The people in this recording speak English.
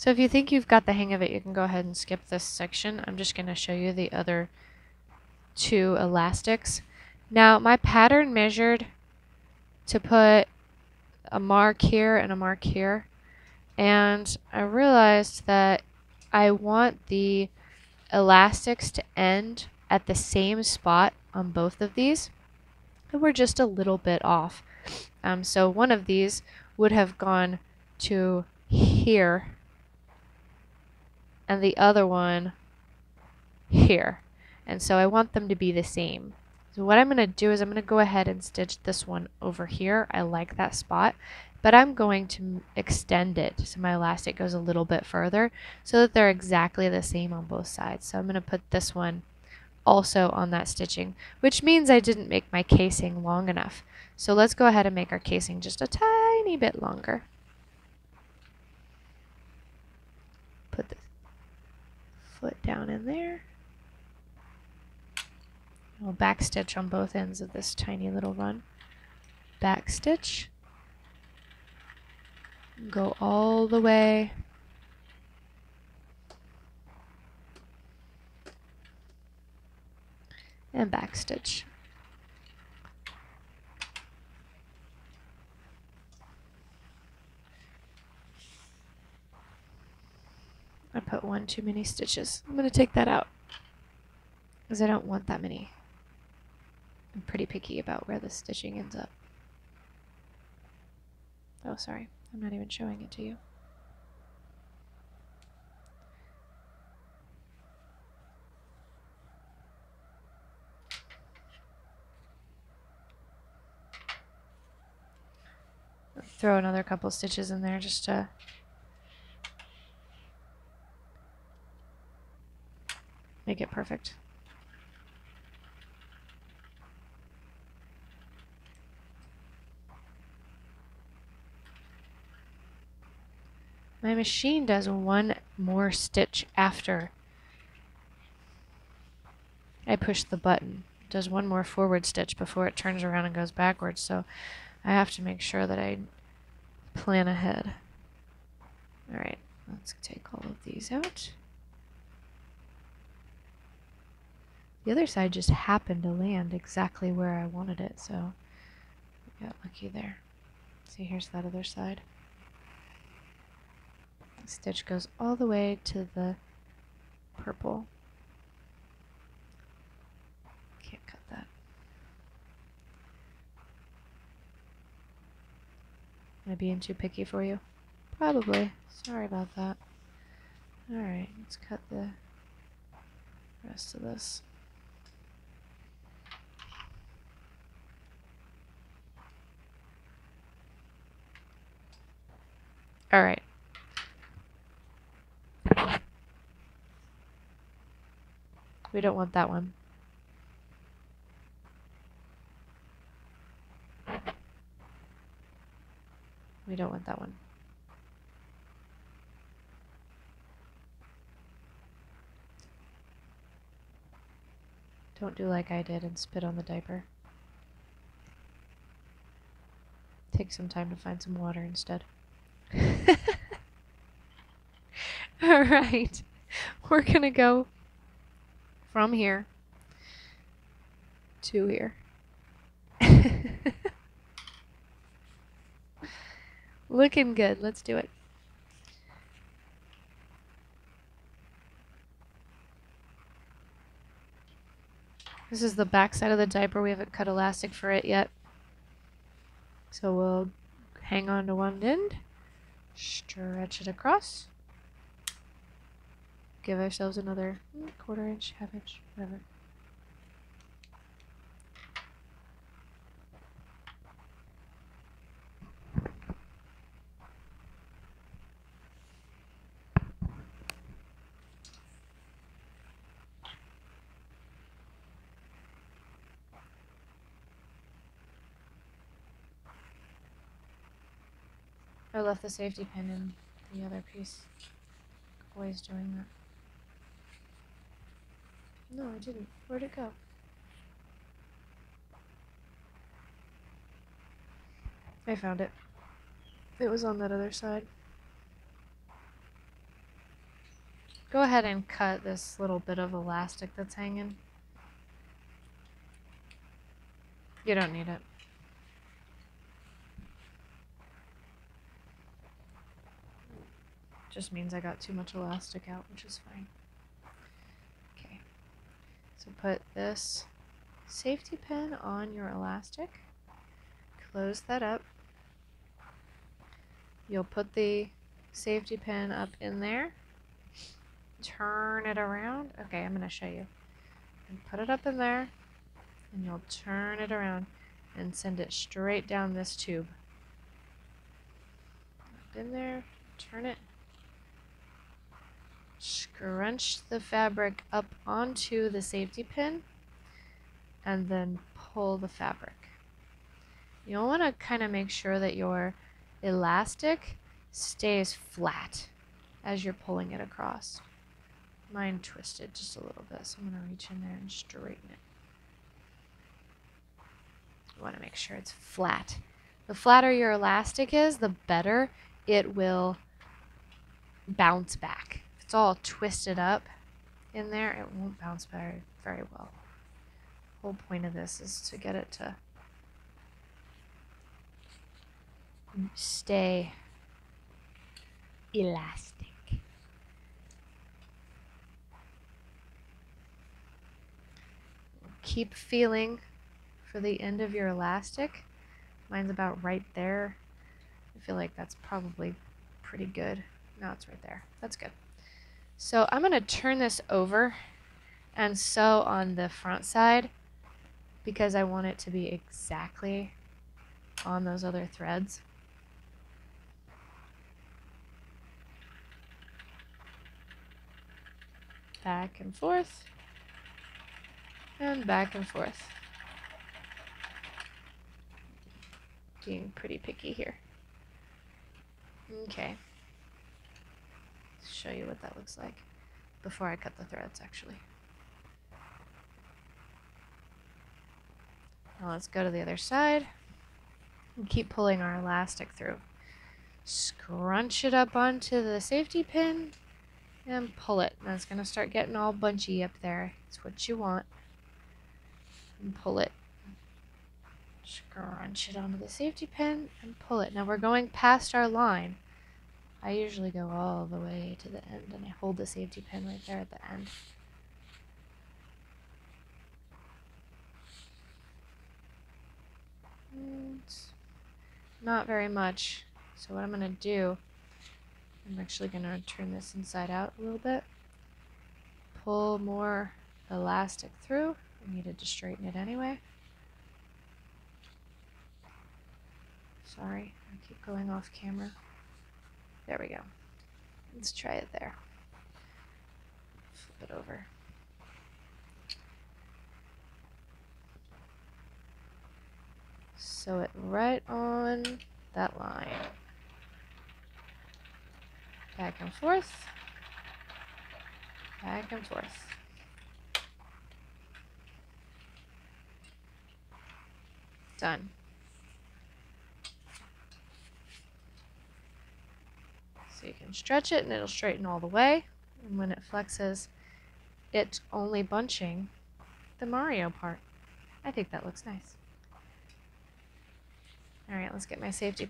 So if you think you've got the hang of it, you can go ahead and skip this section. I'm just going to show you the other two elastics. Now my pattern measured to put a mark here and a mark here, and I realized that I want the elastics to end at the same spot on both of these, and we're just a little bit off. So one of these would have gone to here and the other one here, and so I want them to be the same. So what I'm going to do is I'm going to go ahead and stitch this one over here. I like that spot, but I'm going to extend it so my elastic goes a little bit further so that they're exactly the same on both sides. So I'm going to put this one also on that stitching, which means I didn't make my casing long enough. So let's go ahead and make our casing just a tiny bit longer. Put the foot down in there. We'll back stitch on both ends of this tiny little run. Back stitch. Go all the way. And back stitch. I put one too many stitches. I'm going to take that out because I don't want that many. I'm pretty picky about where the stitching ends up. Oh, sorry. I'm not even showing it to you. I'll throw another couple stitches in there just to make it perfect. My machine does one more stitch after I push the button. It does one more forward stitch before it turns around and goes backwards, so I have to make sure that I plan ahead. Alright, let's take all of these out. The other side just happened to land exactly where I wanted it, so I got lucky there. See, here's that other side. The stitch goes all the way to the purple. Can't cut that. Am I being too picky for you? Probably. Sorry about that. Alright, let's cut the rest of this. Alright. We don't want that one. We don't want that one. Don't do like I did and spit on the diaper. Take some time to find some water instead. Alright. We're gonna go from here to here. Looking good. Let's do it. This is the back side of the diaper. We haven't cut elastic for it yet. So we'll hang on to one end, stretch it across, give ourselves another quarter inch, half inch, whatever. I left the safety pin in the other piece. Always doing that. No, I didn't. Where'd it go? I found it. It was on that other side. go ahead and cut this little bit of elastic that's hanging. You don't need it. Just means I got too much elastic out, which is fine. Okay, so put this safety pin on your elastic, close that up. You'll put the safety pin up in there, turn it around. Okay, I'm going to show you. And put it up in there, and you'll turn it around and send it straight down this tube. Up in there, turn it. Scrunch the fabric up onto the safety pin and then pull the fabric. You'll want to kind of make sure that your elastic stays flat as you're pulling it across. Mine twisted just a little bit, so I'm going to reach in there and straighten it. You want to make sure it's flat. The flatter your elastic is, the better it will bounce back. If it's all twisted up in there, it won't bounce very well. The whole point of this is to get it to stay elastic. Keep feeling for the end of your elastic. Mine's about right there. I feel like that's probably pretty good. No, it's right there. That's good. So I'm going to turn this over and sew on the front side because I want it to be exactly on those other threads. Back and forth, and back and forth. Being pretty picky here. Okay. Show you what that looks like before I cut the threads, actually. Now let's go to the other side and keep pulling our elastic through. Scrunch it up onto the safety pin and pull it. Now it's going to start getting all bunchy up there. It's what you want. And pull it. Scrunch it onto the safety pin and pull it. Now we're going past our line. I usually go all the way to the end and I hold the safety pin right there at the end. And not very much. So what I'm going to do, I'm actually going to turn this inside out a little bit. Pull more elastic through. I needed to straighten it anyway. Sorry, I keep going off camera. There we go. Let's try it there. Flip it over. Sew it right on that line. Back and forth. Back and forth. Done. So you can stretch it and it'll straighten all the way. And when it flexes, it's only bunching the Mario part. I think that looks nice. Alright, let's get my safety